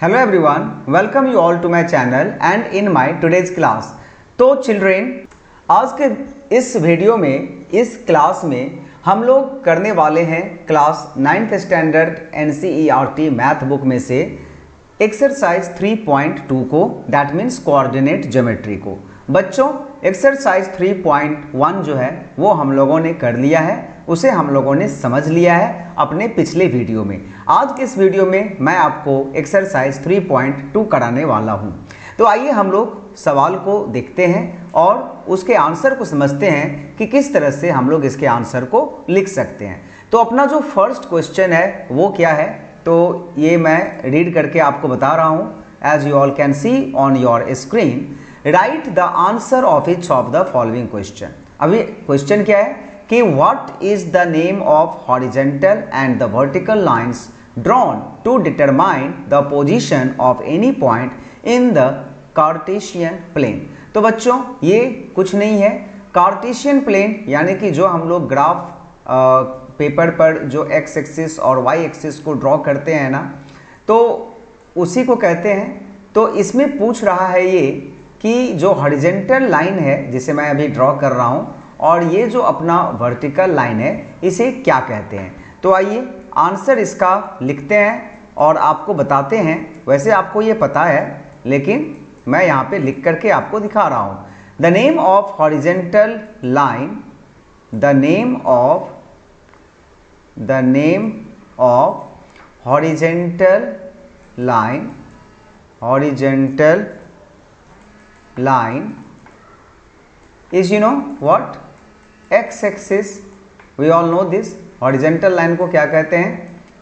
Hello everyone, welcome you all to my channel and in my today's class। तो children, आज के इस video में, इस क्लास में हम लोग करने वाले हैं class 9th standard NCERT math book में से एक्सरसाइज 3.2 को, दैट मीन्स कोऑर्डिनेट ज्योमेट्री को। बच्चों, एक्सरसाइज 3.1 जो है वो हम लोगों ने कर लिया है, उसे हम लोगों ने समझ लिया है अपने पिछले वीडियो में। आज के इस वीडियो में मैं आपको एक्सरसाइज 3.2 कराने वाला हूं। तो आइए हम लोग सवाल को देखते हैं और उसके आंसर को समझते हैं कि किस तरह से हम लोग इसके आंसर को लिख सकते हैं। तो अपना जो फर्स्ट क्वेश्चन है वो क्या है, तो ये मैं रीड करके आपको बता रहा हूं। As you all can see on your screen, right the answer of each of the following question. अभी क्वेश्चन क्या है कि what is the name of horizontal and the vertical lines drawn to determine the position of any point in the Cartesian plane. तो बच्चों, ये कुछ नहीं है, कार्टेशियन प्लेन यानी कि जो हम लोग ग्राफ पेपर पर जो एक्स एक्सिस और वाई एक्सिस को ड्रॉ करते हैं ना, तो उसी को कहते हैं। तो इसमें पूछ रहा है ये कि जो हॉरिजॉन्टल लाइन है जिसे मैं अभी ड्रॉ कर रहा हूँ और ये जो अपना वर्टिकल लाइन है इसे क्या कहते हैं। तो आइए आंसर इसका लिखते हैं और आपको बताते हैं। वैसे आपको ये पता है लेकिन मैं यहाँ पे लिख करके आपको दिखा रहा हूँ। The name of horizontal line, the name of horizontal line is, you know what, x axis। we all know this, horizontal line को क्या कहते हैं,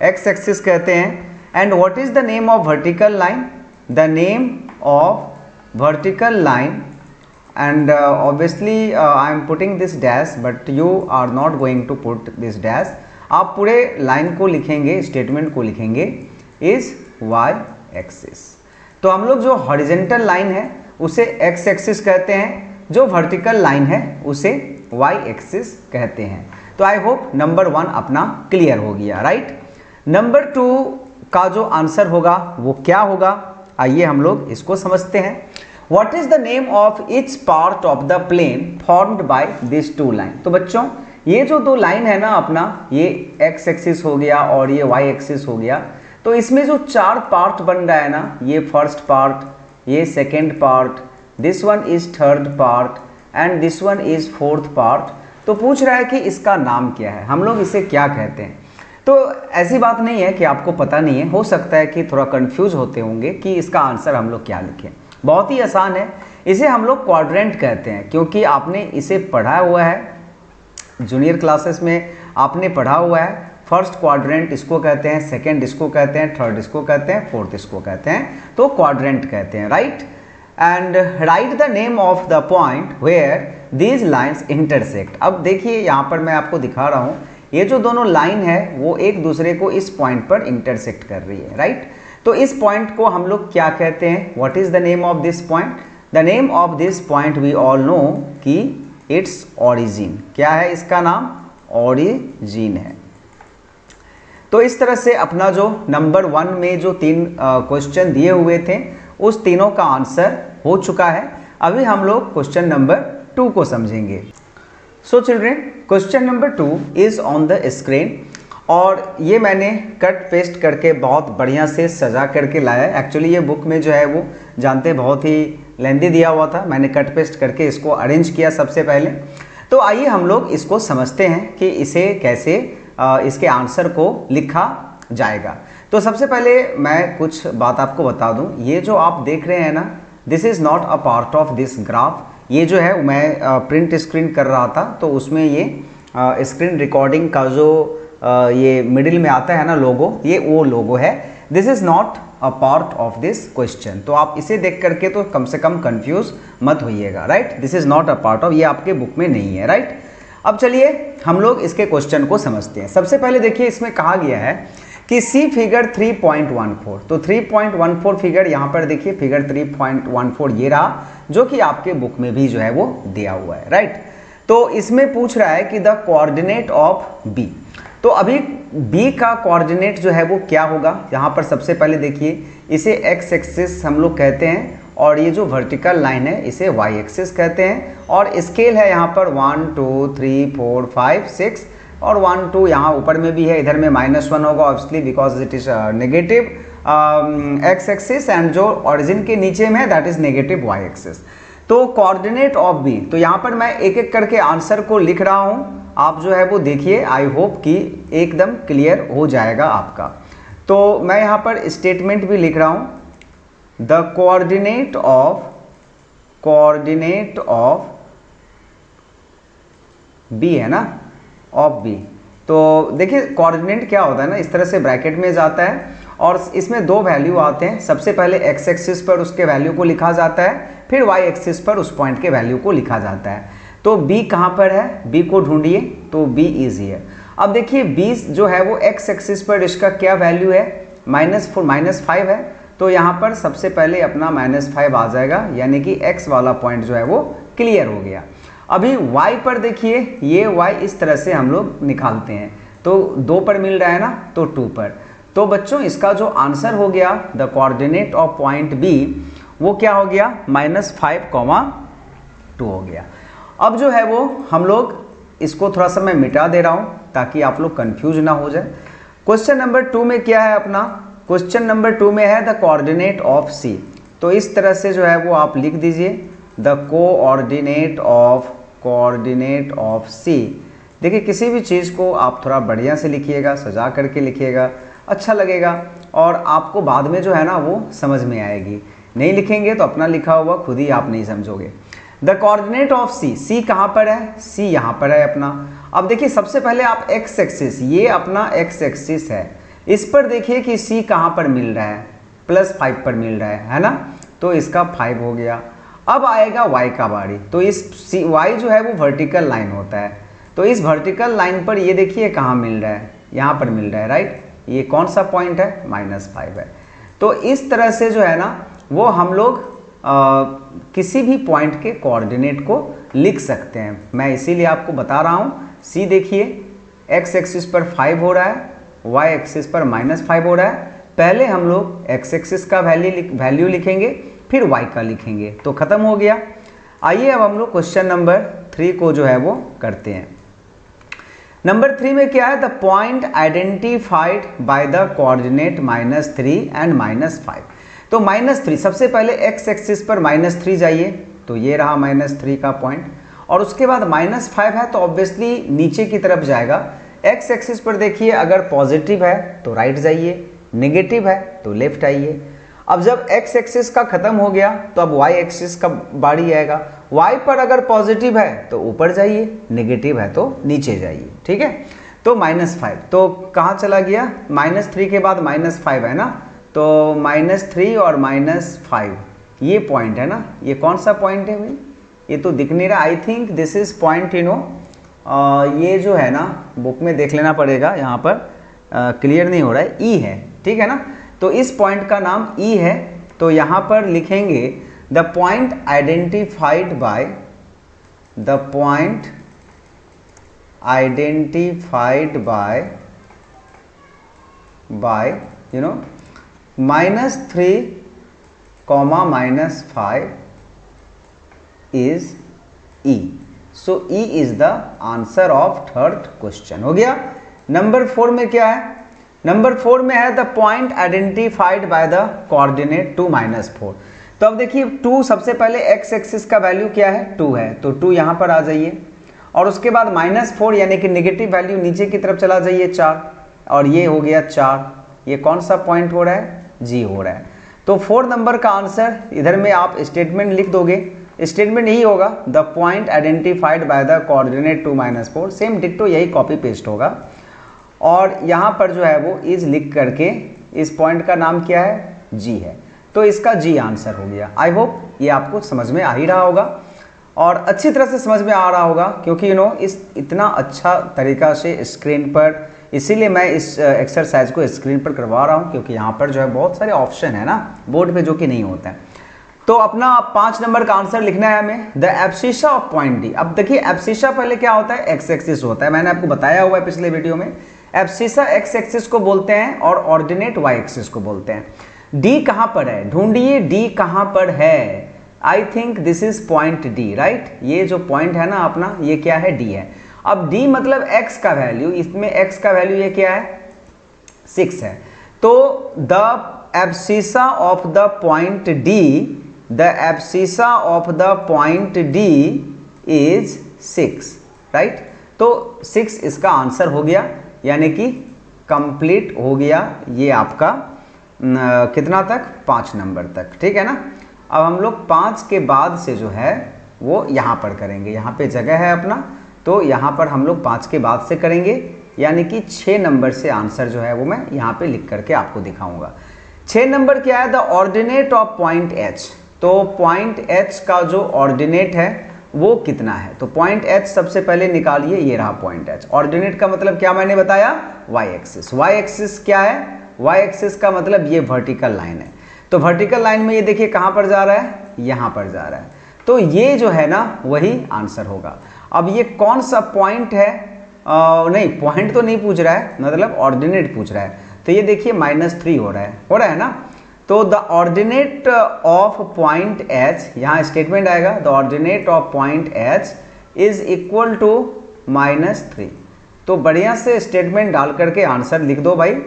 x axis कहते हैं। and what is the name of vertical line, the name of vertical line, and obviously I am putting this dash but you are not going to put this dash। आप पूरे line को लिखेंगे, statement को लिखेंगे is y axis। तो हम लोग जो हॉरिजॉन्टल लाइन है उसे x एक्सिस कहते हैं, जो वर्टिकल लाइन है उसे y एक्सिस कहते हैं। तो आई होप नंबर 1 अपना क्लियर हो गया, राइट। नंबर 2 का जो आंसर होगा वो क्या होगा, आइए हम लोग इसको समझते हैं। What is the name of each part of the plane formed by this two line. तो बच्चों, ये जो दो लाइन है ना अपना, ये x एक्सिस हो गया और ये y एक्सिस हो गया। तो इसमें जो 4 पार्ट बन रहा है ना, ये फर्स्ट पार्ट, ये second part, this one is third part and this one is fourth part. तो पूछ रहा है कि इसका नाम क्या है, हम लोग इसे क्या कहते हैं। तो ऐसी बात नहीं है कि आपको पता नहीं है, हो सकता है कि थोड़ा कंफ्यूज होते होंगे कि इसका आंसर हम लोग क्या लिखें। बहुत ही आसान है, इसे हम लोग क्वाड्रेंट कहते हैं, क्योंकि आपने इसे पढ़ा हुआ है जूनियर क्लासेस में, आपने पढ़ा हुआ है। फर्स्ट क्वाड्रेंट इसको कहते हैं, सेकेंड इसको कहते हैं, थर्ड इसको कहते हैं, फोर्थ इसको कहते हैं, तो क्वाड्रेंट कहते हैं, right. And right the name of the point where these lines intersect. अब देखिए यहाँ पर मैं आपको दिखा रहा हूँ, ये जो दोनों लाइन है वो एक दूसरे को इस पॉइंट पर इंटरसेक्ट कर रही है, राइट। तो इस पॉइंट को हम लोग क्या कहते हैं, what is the name of this point. The name of this point we all know कि इट्स ओरिजिन। क्या है इसका नाम, ओरिजिन है। तो इस तरह से अपना जो नंबर 1 में जो 3 क्वेश्चन दिए हुए थे उस तीनों का आंसर हो चुका है। अभी हम लोग क्वेश्चन नंबर 2 को समझेंगे। सो children, question number 2 is on the screen और ये मैंने कट पेस्ट करके बहुत बढ़िया से सजा करके लाया। एक्चुअली ये बुक में जो है वो जानते बहुत ही लेंदी दिया हुआ था, मैंने कट पेस्ट करके इसको अरेंज किया सबसे पहले। तो आइए हम लोग इसको समझते हैं कि इसे कैसे इसके आंसर को लिखा जाएगा। तो सबसे पहले मैं कुछ बात आपको बता दूं, ये जो आप देख रहे हैं ना, this is not a part of this graph. ये जो है मैं प्रिंट स्क्रीन कर रहा था, तो उसमें ये स्क्रीन रिकॉर्डिंग का जो ये मिडिल में आता है ना लोगो, ये वो लोगो है। This is not a part of this question. तो आप इसे देख करके तो कम से कम कंफ्यूज मत होइएगा, right. This is not a part of, ये आपके बुक में नहीं है, राइट। अब चलिए हम लोग इसके क्वेश्चन को समझते हैं। सबसे पहले देखिए, इसमें कहा गया है कि सी फिगर 3.14। तो 3.14 फिगर यहाँ पर देखिए, फिगर 3.14 ये रहा, जो कि आपके बुक में भी जो है वो दिया हुआ है, राइट। तो इसमें पूछ रहा है कि द कोऑर्डिनेट ऑफ बी। तो अभी बी का कोऑर्डिनेट जो है वो क्या होगा, यहाँ पर सबसे पहले देखिए इसे एक्स एक्सिस हम लोग कहते हैं और ये जो वर्टिकल लाइन है इसे वाई एक्सिस कहते हैं और स्केल है यहाँ पर 1 2 3 4 5 6 और 1 2 यहाँ ऊपर में भी है, इधर में -1 होगा obviously because it is negative x axis and जो ऑरिजिन के नीचे में है that is negative y axis. तो कोऑर्डिनेट ऑफ बी, तो यहाँ पर मैं एक एक करके आंसर को लिख रहा हूँ, आप जो है वो देखिए, आई होप कि एकदम क्लियर हो जाएगा आपका। तो मैं यहाँ पर स्टेटमेंट भी लिख रहा हूँ, द कोऑर्डिनेट ऑफ बी है ना, ऑफ बी। तो देखिए कोऑर्डिनेट क्या होता है ना, इस तरह से ब्रैकेट में जाता है और इसमें दो वैल्यू आते हैं, सबसे पहले एक्स एक्सिस पर उसके वैल्यू को लिखा जाता है, फिर वाई एक्सिस पर उस पॉइंट के वैल्यू को लिखा जाता है। तो बी कहाँ पर है, बी को ढूंढिए, तो बी इज हियर। अब देखिए बी जो है वो एक्स एक्सिस पर इसका क्या वैल्यू है, -5 है, तो यहाँ पर सबसे पहले अपना -5 आ जाएगा, यानी कि एक्स वाला पॉइंट जो है वो क्लियर हो गया। अभी y पर देखिए, ये y इस तरह से हम लोग निकालते हैं, तो 2 पर मिल रहा है ना, तो 2 पर। तो बच्चों इसका जो आंसर हो गया the coordinate of point B वो क्या हो गया, -5,2 हो गया। अब जो है वो हम लोग इसको थोड़ा सा मैं मिटा दे रहा हूँ ताकि आप लोग कंफ्यूज ना हो जाए। क्वेश्चन नंबर 2 में क्या है अपना, क्वेश्चन नंबर 2 में है द कोऑर्डिनेट ऑफ C। तो इस तरह से जो है वो आप लिख दीजिए द कोऑर्डिनेट ऑफ C। देखिए किसी भी चीज़ को आप थोड़ा बढ़िया से लिखिएगा, सजा करके लिखिएगा, अच्छा लगेगा और आपको बाद में जो है ना वो समझ में आएगी। नहीं लिखेंगे तो अपना लिखा हुआ खुद ही आप नहीं समझोगे। The coordinate of C, C कहाँ पर है, C यहाँ पर है अपना। अब देखिए सबसे पहले आप एक्स एक्सिस, ये अपना एक्स एक्सिस है, इस पर देखिए कि C कहाँ पर मिल रहा है, +5 पर मिल रहा है ना, तो इसका 5 हो गया। अब आएगा y का बारी, तो इस y जो है वो वर्टिकल लाइन होता है, तो इस वर्टिकल लाइन पर ये देखिए कहाँ मिल रहा है, यहाँ पर मिल रहा है, राइट। ये कौन सा पॉइंट है, -5 है। तो इस तरह से जो है ना वो हम लोग किसी भी पॉइंट के कोऑर्डिनेट को लिख सकते हैं। मैं इसीलिए आपको बता रहा हूँ। C देखिए x एक्सिस पर 5 हो रहा है, y एक्सिस पर -5 हो रहा है। पहले हम लोग x एक्सिस का वैल्यू लिखेंगे, फिर y का लिखेंगे, तो खत्म हो गया। आइए अब हम लोग क्वेश्चन नंबर 3 को जो है वो करते हैं। नंबर 3 में क्या है, the point identified by the coordinate -3 and -5। तो -3 सबसे पहले x एक्सिस पर -3 जाइए, तो ये रहा -3 का पॉइंट, और उसके बाद -5 है तो ऑब्वियसली नीचे की तरफ जाएगा। x एक्सिस पर देखिए अगर पॉजिटिव है तो राइट जाइए, नेगेटिव है तो लेफ्ट आइए। अब जब x एक्सिस का खत्म हो गया तो अब y एक्सिस का बारी आएगा। y पर अगर पॉजिटिव है तो ऊपर जाइए, नेगेटिव है तो नीचे जाइए, ठीक है। तो -5 तो कहाँ चला गया, -3 के बाद -5 है ना, तो -3 और -5 ये पॉइंट है ना, ये कौन सा पॉइंट है भाई, ये तो दिख नहीं रहा। I think this is point, you know, ये जो है ना बुक में देख लेना पड़ेगा, यहाँ पर क्लियर नहीं हो रहा है, ई है, ठीक है ना। तो इस पॉइंट का नाम ई है, तो यहाँ पर लिखेंगे the point identified by you know -3, -5 is E. So E is the answer of third question. हो गया। नंबर 4 में क्या है, नंबर 4 में है the point identified by the coordinate 2 -4। तो अब देखिए 2 सबसे पहले x एक्सिस का वैल्यू क्या है, 2 है, तो 2 यहाँ पर आ जाइए, और उसके बाद -4 यानी कि नेगेटिव वैल्यू नीचे की तरफ चला जाइए 4, और ये हो गया 4। ये कौन सा पॉइंट हो रहा है, G हो रहा है। तो 4 नंबर का आंसर, इधर में आप स्टेटमेंट लिख दोगे, स्टेटमेंट यही होगा the point identified by the coordinate 2 -4, same ditto यही कॉपी पेस्ट होगा। और यहाँ पर जो है वो इज लिख करके इस पॉइंट का नाम क्या है, G है, तो इसका G आंसर हो गया। आई होप ये आपको समझ में आ ही रहा होगा और अच्छी तरह से समझ में आ रहा होगा, क्योंकि यू नो इस इतना अच्छा तरीका से स्क्रीन पर, इसीलिए मैं इस एक्सरसाइज को स्क्रीन पर करवा रहा हूँ, क्योंकि यहाँ पर जो है बहुत सारे ऑप्शन है ना बोर्ड पे जो कि नहीं होता है। तो अपना 5 नंबर का आंसर लिखना है हमें, the abscissa of point D. अब देखिए एब्सिसा पहले क्या होता है, एक्स एक्सिस होता है, मैंने आपको बताया हुआ है पिछले वीडियो में। एब्सिसा एक्स एक्सिस को बोलते हैं और ऑर्डिनेट वाई एक्सिस को बोलते हैं। डी कहां पर है, ढूंढिए डी कहां पर है। I think this is point D, right. ये जो पॉइंट है ना अपना, ये क्या है, डी है। अब डी मतलब एक्स का वैल्यू, इसमें एक्स का वैल्यू ये क्या है, 6 है। तो the abscissa of the point D, the abscissa of the point D is 6, right. तो 6 इसका आंसर हो गया, यानी कि कंप्लीट हो गया ये आपका कितना तक, 5 नंबर तक, ठीक है ना। अब हम लोग 5 के बाद से जो है वो यहाँ पर करेंगे, यहाँ पे जगह है अपना, तो यहाँ पर हम लोग 5 के बाद से करेंगे, यानी कि 6 नंबर से आंसर जो है वो मैं यहाँ पे लिख करके आपको दिखाऊंगा। 6 नंबर क्या है, the ordinate of point H. तो पॉइंट एच का जो ऑर्डिनेट है वो कितना है, तो पॉइंट एच सबसे पहले निकालिए, ये रहा पॉइंट एच। ऑर्डिनेट का मतलब क्या मैंने बताया, वाई एक्सिस। वाई एक्सिस क्या है, वाई एक्सिस का मतलब ये वर्टिकल लाइन है। तो वर्टिकल लाइन में ये देखिए कहाँ पर जा रहा है, यहाँ पर जा रहा है, तो ये जो है ना वही आंसर होगा। अब ये कौन सा पॉइंट है, नहीं पॉइंट तो नहीं पूछ रहा है, मतलब ऑर्डिनेट पूछ रहा है। तो ये देखिए -3 हो रहा है ना। तो the ordinate of point H, यहाँ स्टेटमेंट आएगा, the ordinate of point H is equal to -3। तो बढ़िया से स्टेटमेंट डाल करके आंसर लिख दो भाई,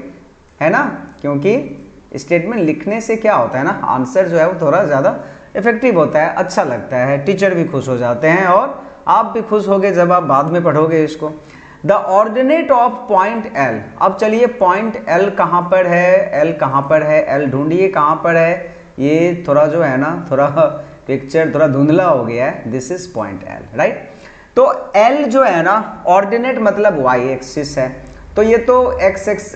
है ना, क्योंकि स्टेटमेंट लिखने से क्या होता है ना, आंसर जो है वो थोड़ा ज़्यादा इफेक्टिव होता है, अच्छा लगता है, टीचर भी खुश हो जाते हैं और आप भी खुश होगे जब आप बाद में पढ़ोगे इसको। The ordinate of point L. अब चलिए पॉइंट एल कहाँ पर है, एल कहाँ पर है, एल ढूंढिए कहाँ पर है। ये थोड़ा जो है ना, थोड़ा पिक्चर थोड़ा धुंधला हो गया है, this is point L, right. तो एल जो है ना, ऑर्डिनेट मतलब वाई एक्सिस है, तो ये तो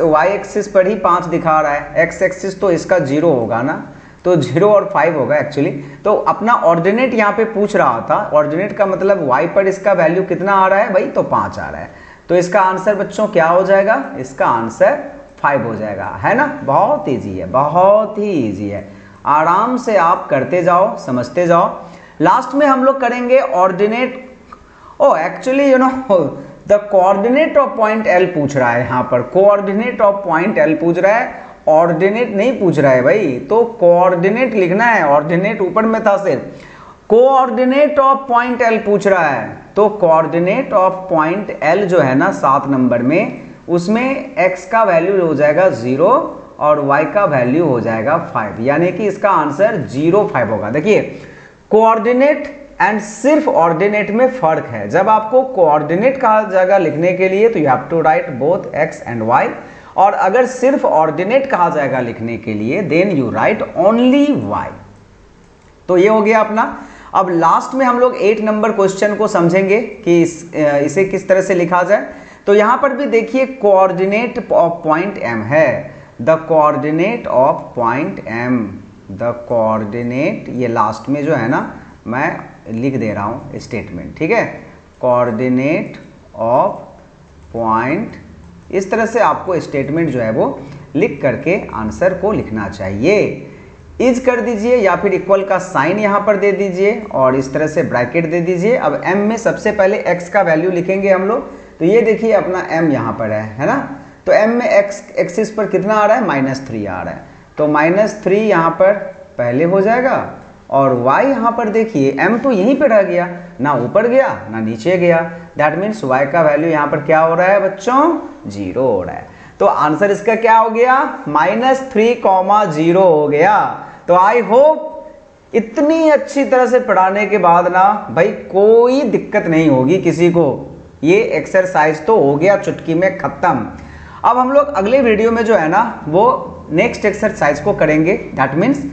वाई एक्सिस पर ही 5 दिखा रहा है, एक्स एक्सिस तो इसका 0 होगा ना, तो 0 और 5 होगा एक्चुअली। तो अपना ऑर्डिनेट यहाँ पे पूछ रहा था, ऑर्डिनेट का मतलब y पर इसका वैल्यू कितना आ रहा है भाई, तो 5 आ रहा है। तो इसका आंसर बच्चों क्या हो जाएगा, इसका आंसर 5 हो जाएगा, है ना। बहुत ईजी है, बहुत ही ईजी है, आराम से आप करते जाओ, समझते जाओ। लास्ट में हम लोग करेंगे ordinate, actually you know the coordinate of point L पूछ रहा है यहाँ पर, कोऑर्डिनेट ऑफ पॉइंट एल पूछ रहा है, ऑर्डिनेट नहीं पूछ रहा है भाई। तो कोऑर्डिनेट लिखना है, ऑर्डिनेट ऊपर में था सिर्फ, कोऑर्डिनेट ऑफ पॉइंट एल पूछ रहा है। तो कोऑर्डिनेट ऑफ पॉइंट एल जो है ना 7 नंबर में, उसमें x का वैल्यू हो जाएगा 0 और y का वैल्यू हो जाएगा 5, यानी कि इसका आंसर 0, 5 होगा। देखिए कोऑर्डिनेट एंड सिर्फ ऑर्डिनेट में फर्क है। जब आपको कोऑर्डिनेट कहा जाएगा लिखने के लिए तो you have to write both x and y, और अगर सिर्फ ऑर्डिनेट कहा जाएगा लिखने के लिए then you write only y। तो ये हो गया अपना। अब लास्ट में हम लोग 8 नंबर क्वेश्चन को समझेंगे कि इसे किस तरह से लिखा जाए। तो यहां पर भी देखिए कोऑर्डिनेट ऑफ पॉइंट m है, the coordinate of point m, the coordinate, ये लास्ट में जो है ना मैं लिख दे रहा हूं स्टेटमेंट, ठीक है, कोऑर्डिनेट ऑफ पॉइंट, इस तरह से आपको स्टेटमेंट जो है वो लिख करके आंसर को लिखना चाहिए। इज कर दीजिए या फिर इक्वल का साइन यहाँ पर दे दीजिए और इस तरह से ब्रैकेट दे दीजिए। अब m में सबसे पहले x का वैल्यू लिखेंगे हम लोग, तो ये देखिए अपना m यहाँ पर है ना। तो m में x एक्सिस पर कितना आ रहा है, -3 आ रहा है, तो -3 यहाँ पर पहले हो जाएगा, और y यहाँ पर देखिए m तो यहीं पर रह गया, ना ऊपर गया ना नीचे गया, दैट मीन्स y का वैल्यू यहाँ पर क्या हो रहा है बच्चों, 0 हो रहा है। तो आंसर इसका क्या हो गया, -3, 0 हो गया। तो आई होप इतनी अच्छी तरह से पढ़ाने के बाद ना भाई कोई दिक्कत नहीं होगी किसी को। ये एक्सरसाइज तो हो गया चुटकी में खत्म। अब हम लोग अगले वीडियो में जो है ना वो नेक्स्ट एक्सरसाइज को करेंगे, दैट मीन्स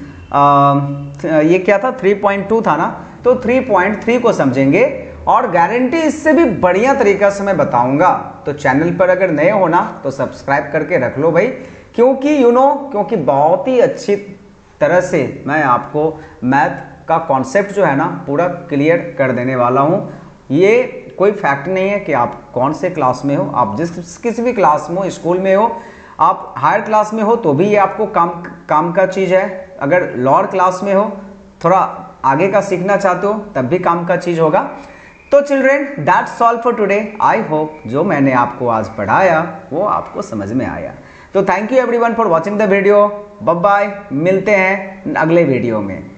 ये क्या था 3.2 था ना, तो 3.3 को समझेंगे और गारंटी इससे भी बढ़िया तरीका से मैं बताऊंगा। तो चैनल पर अगर नए हो ना तो सब्सक्राइब करके रख लो भाई, क्योंकि क्योंकि बहुत ही अच्छी तरह से मैं आपको मैथ का कॉन्सेप्ट जो है ना पूरा क्लियर कर देने वाला हूं। ये कोई फैक्ट नहीं है कि आप कौन से क्लास में हो, आप किसी भी क्लास में हो, स्कूल में हो, आप हायर क्लास में हो तो भी ये आपको काम का चीज़ है। अगर लोअर क्लास में हो, थोड़ा आगे का सीखना चाहते हो तब भी काम का चीज़ होगा। तो children that's all for today. I hope जो मैंने आपको आज पढ़ाया वो आपको समझ में आया। तो thank you everyone for watching the video. Bye bye, मिलते हैं अगले वीडियो में।